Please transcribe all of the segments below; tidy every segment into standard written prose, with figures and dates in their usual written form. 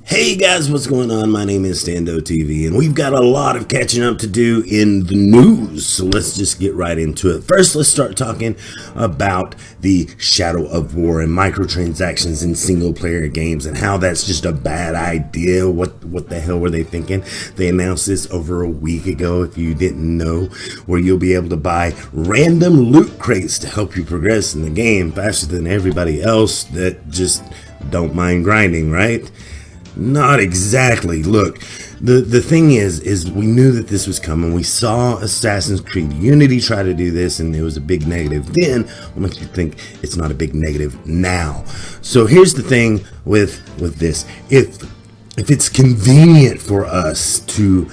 Hey guys, what's going on? My name is Stando TV, and we've got a lot of catching up to do in the news, so let's just get right into it. First, let's start talking about the Shadow of War and microtransactions in single-player games and how that's just a bad idea. What the hell were they thinking? They announced this over a week ago, if you didn't know, where you'll be able to buy random loot crates to help you progress in the game faster than everybody else that just don't mind grinding, right? Not exactly. Look, the thing is we knew that this was coming. We saw Assassin's Creed Unity try to do this, and it was a big negative then. What makes you think it's not a big negative now? So here's the thing with this. If it's convenient for us to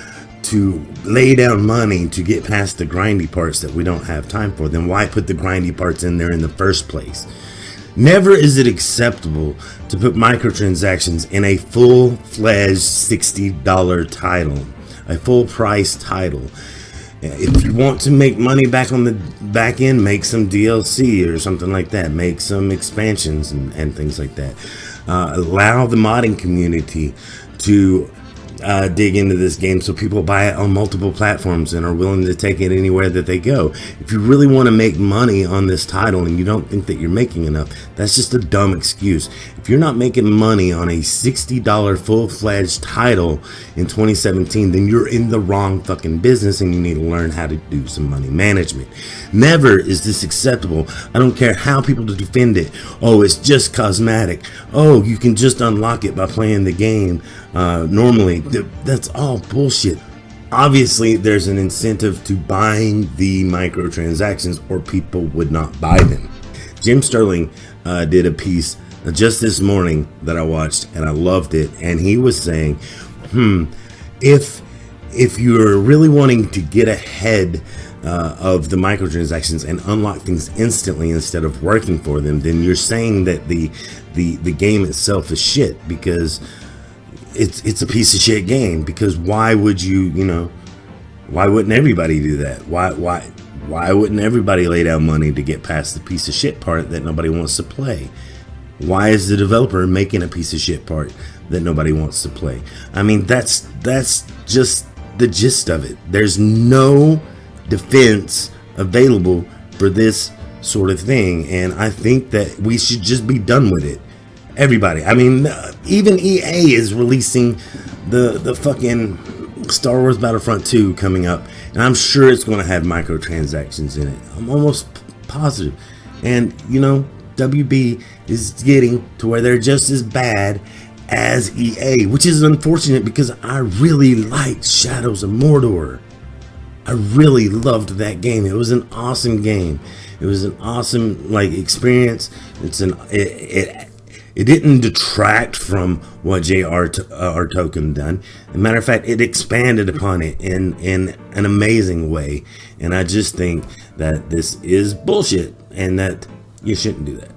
lay down money to get past the grindy parts that we don't have time for, then why put the grindy parts in there in the first place? Never is it acceptable to put microtransactions in a full-fledged $60 title, a full-price title. If you want to make money back on the back end, make some DLC or something like that. Make some expansions and things like that. Allow the modding community to dig into this game so people buy it on multiple platforms and are willing to take it anywhere that they go. If you really want to make money on this title and you don't think that you're making enough, that's just a dumb excuse. If you're not making money on a $60 full-fledged title in 2017, then you're in the wrong fucking business and you need to learn how to do some money management. Never is this acceptable. I don't care how people defend it. Oh, it's just cosmetic. Oh, you can just unlock it by playing the game normally. That's all bullshit. Obviously, there's an incentive to buying the microtransactions or people would not buy them. Jim Sterling did a piece just this morning that I watched and I loved it, and he was saying, if you're really wanting to get ahead of the microtransactions and unlock things instantly instead of working for them, then you're saying that the game itself is shit, because it's a piece of shit game. Because why would why wouldn't everybody do that? Why wouldn't everybody lay down money to get past the piece of shit part that nobody wants to play? Why is the developer making a piece of shit part that nobody wants to play? I mean, that's just the gist of it. There's no defense available for this sort of thing, and I think that we should just be done with it. Everybody. I mean, even EA is releasing the fucking Star Wars Battlefront 2 coming up, and I'm sure it's going to have microtransactions in it. I'm almost positive. And WB is getting to where they're just as bad as EA, which is unfortunate because I really liked Shadows of Mordor. I really loved that game. It was an awesome game. It was an awesome experience. It didn't detract from what J.R. Tolkien done. As a matter of fact, it expanded upon it in an amazing way. And I just think that this is bullshit and that you shouldn't do that.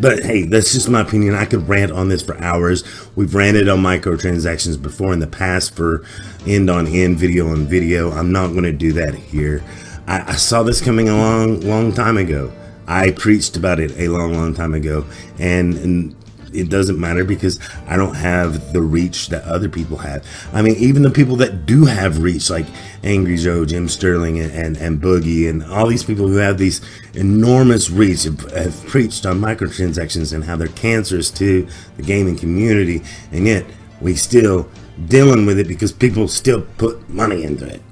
But hey, that's just my opinion. I could rant on this for hours. We've ranted on microtransactions before in the past for end on end, video on video. I'm not going to do that here. I saw this coming a long time ago. I preached about it a long time ago, and it doesn't matter because I don't have the reach that other people have. I mean, even the people that do have reach, like Angry Joe, Jim Sterling, and Boogie, and all these people who have these enormous reach have preached on microtransactions and how they're cancerous to the gaming community, and yet we still dealing with it because people still put money into it.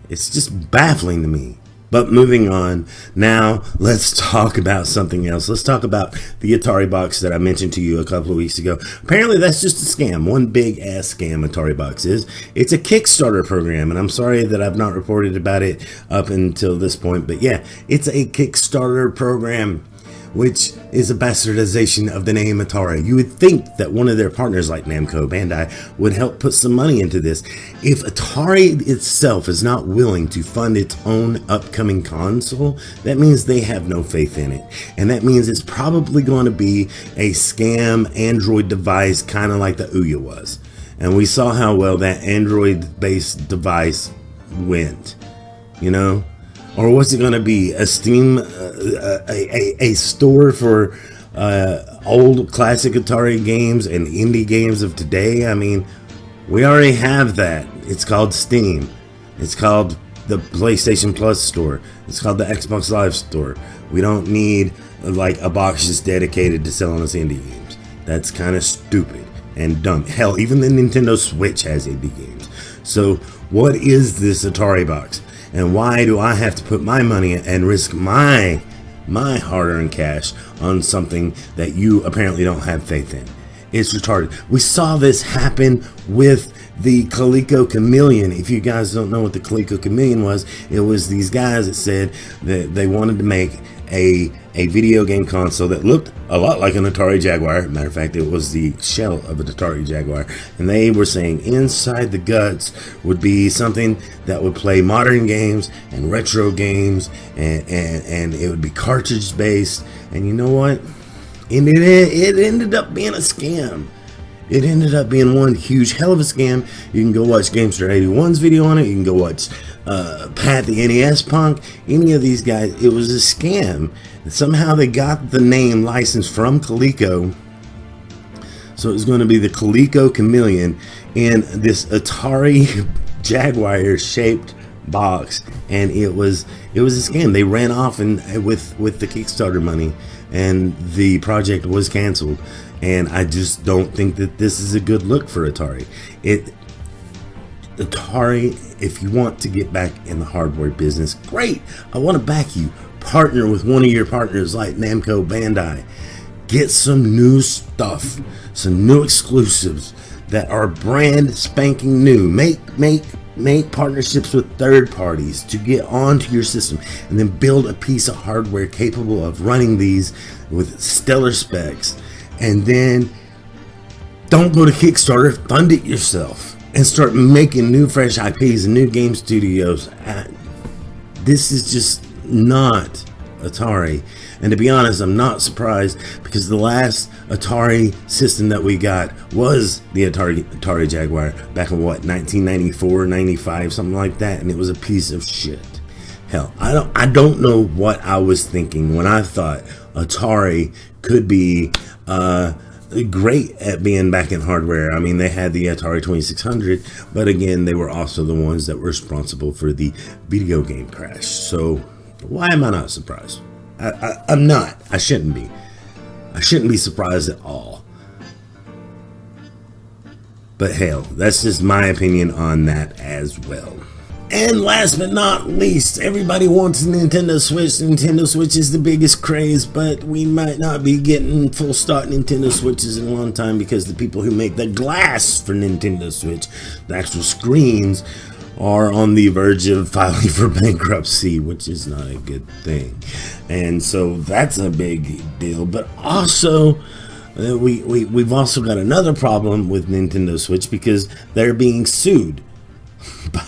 It's just baffling to me. But moving on, now let's talk about something else. Let's talk about the AtariBox that I mentioned to you a couple of weeks ago. Apparently that's just a scam. One big ass scam AtariBox is. It's a Kickstarter program, and I'm sorry that I've not reported about it up until this point. But yeah, it's a Kickstarter program, which is a bastardization of the name Atari. You would think that one of their partners like Namco Bandai would help put some money into this. If Atari itself is not willing to fund its own upcoming console, that means they have no faith in it. And that means it's probably going to be a scam Android device, kind of like the Ouya was. And we saw how well that Android-based device went. Or what's it going to be? A Steam, a store for old classic Atari games and indie games of today? I mean, we already have that. It's called Steam. It's called the PlayStation Plus store. It's called the Xbox Live store. We don't need like a box just dedicated to selling us indie games. That's kind of stupid and dumb. Hell, even the Nintendo Switch has indie games. So what is this AtariBox? And why do I have to put my money and risk my hard-earned cash on something that you apparently don't have faith in? It's retarded. We saw this happen with the Coleco Chameleon. If you guys don't know what the Coleco Chameleon was, it was these guys that said that they wanted to make a video game console that looked a lot like an Atari Jaguar. Matter of fact, it was the shell of an Atari Jaguar. And they were saying inside the guts would be something that would play modern games and retro games, and it would be cartridge based. And you know what? It ended up being a scam. It ended up being one huge hell of a scam. You can go watch Gamester 81's video on it. You can go watch Pat the NES Punk. Any of these guys. It was a scam. Somehow they got the name licensed from Coleco. So it was going to be the Coleco Chameleon in this Atari Jaguar shaped box, and it was a scam. They ran off and with the Kickstarter money, and the project was canceled. And I just don't think that this is a good look for Atari. Atari, if you want to get back in the hardware business, great. I want to back you. Partner with one of your partners like Namco Bandai. Get some new stuff, some new exclusives that are brand spanking new. Make partnerships with third parties to get onto your system, and then build a piece of hardware capable of running these with stellar specs. And then don't go to Kickstarter, fund it yourself and start making new fresh IPs and new game studios. This is just not Atari. And to be honest, I'm not surprised, because the last Atari system that we got was the Atari Jaguar back in 1994, 95, something like that, and it was a piece of shit. Hell, I don't know what I was thinking when I thought Atari could be great at being back in hardware. I mean, they had the Atari 2600, but again, they were also the ones that were responsible for the video game crash. So why am I not surprised? I'm not. I shouldn't be. I shouldn't be surprised at all. But hell, that's just my opinion on that as well. And last but not least, everybody wants a Nintendo Switch. Nintendo Switch is the biggest craze, but we might not be getting full stock Nintendo Switches in a long time, because the people who make the glass for Nintendo Switch, the actual screens, are on the verge of filing for bankruptcy, which is not a good thing. And so that's a big deal. But also, we've also got another problem with Nintendo Switch, because they're being sued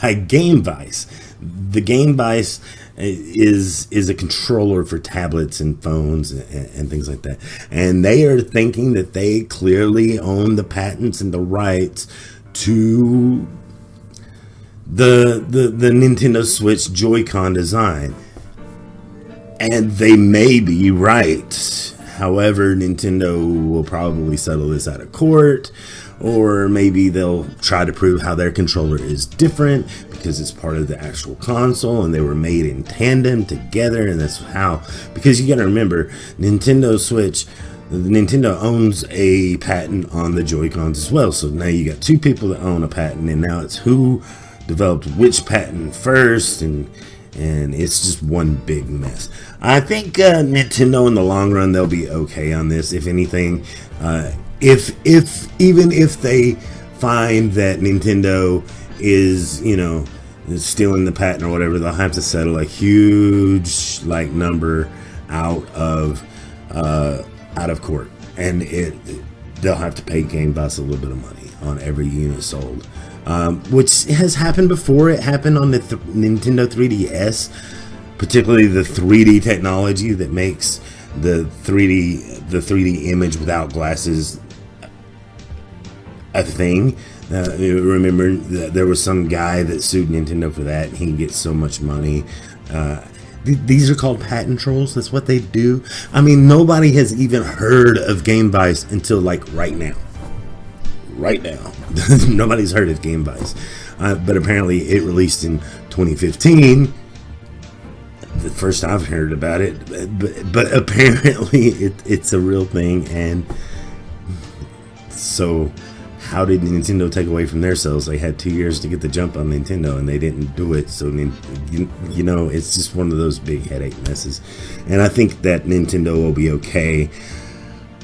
by Game Vice. The Game Vice is a controller for tablets and phones and things like that, and they are thinking that they clearly own the patents and the rights to the Nintendo Switch Joy-Con design, and they may be right. However, Nintendo will probably settle this out of court, or maybe they'll try to prove how their controller is different because it's part of the actual console and they were made in tandem together, and that's how, because you gotta remember, Nintendo Switch, Nintendo owns a patent on the Joy-Cons as well. So now you got two people that own a patent, and now it's who developed which patent first, and it's just one big mess. I think Nintendo in the long run, they'll be okay on this. If anything, even if they find that Nintendo is, is stealing the patent or whatever, they'll have to settle a huge number out of court, and they'll have to pay Game Boss a little bit of money on every unit sold. Which has happened before. It happened on the Nintendo 3DS, particularly the 3D technology that makes the 3D image without glasses a thing. Remember that there was some guy that sued Nintendo for that, and he gets so much money. These are called patent trolls. That's what they do. I mean, nobody has even heard of Game Vice until like right now. Right now. Nobody's heard of Game Vice. But apparently it released in 2015. The first I've heard about it. But apparently it's a real thing. And so how did Nintendo take away from their sales? They had 2 years to get the jump on Nintendo, and they didn't do it. So, you know, it's just one of those big headache messes. And I think that Nintendo will be okay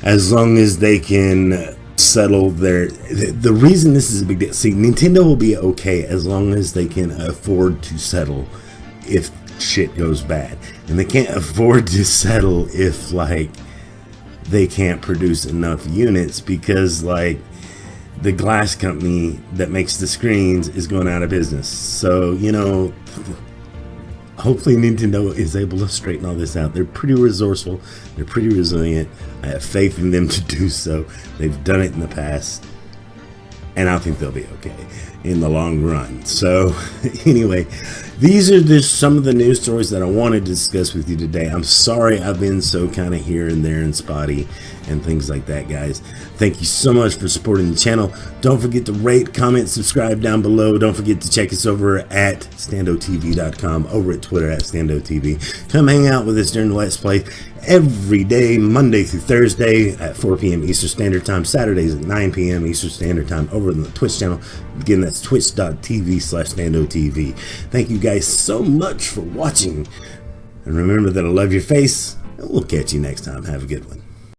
as long as they can settle their... The reason this is a big deal... See, Nintendo will be okay as long as they can afford to settle if shit goes bad. And they can't afford to settle if, like, they can't produce enough units because, like, the glass company that makes the screens is going out of business. So, you know, hopefully Nintendo is able to straighten all this out. They're pretty resourceful. They're pretty resilient. I have faith in them to do so. They've done it in the past. And I think they'll be okay in the long run. So, anyway, these are just some of the news stories that I wanted to discuss with you today. I'm sorry I've been so kind of here and there and spotty and things like that, guys. Thank you so much for supporting the channel. Don't forget to rate, comment, subscribe down below. Don't forget to check us over at standotv.com, over at Twitter at standotv. Come hang out with us during the Let's Play every day, Monday through Thursday at 4 p.m. Eastern Standard Time, Saturdays at 9 p.m. Eastern Standard Time over on the Twitch channel. Again, that's twitch.tv/standotv. Thank you guys so much for watching. And remember that I love your face, and we'll catch you next time. Have a good one.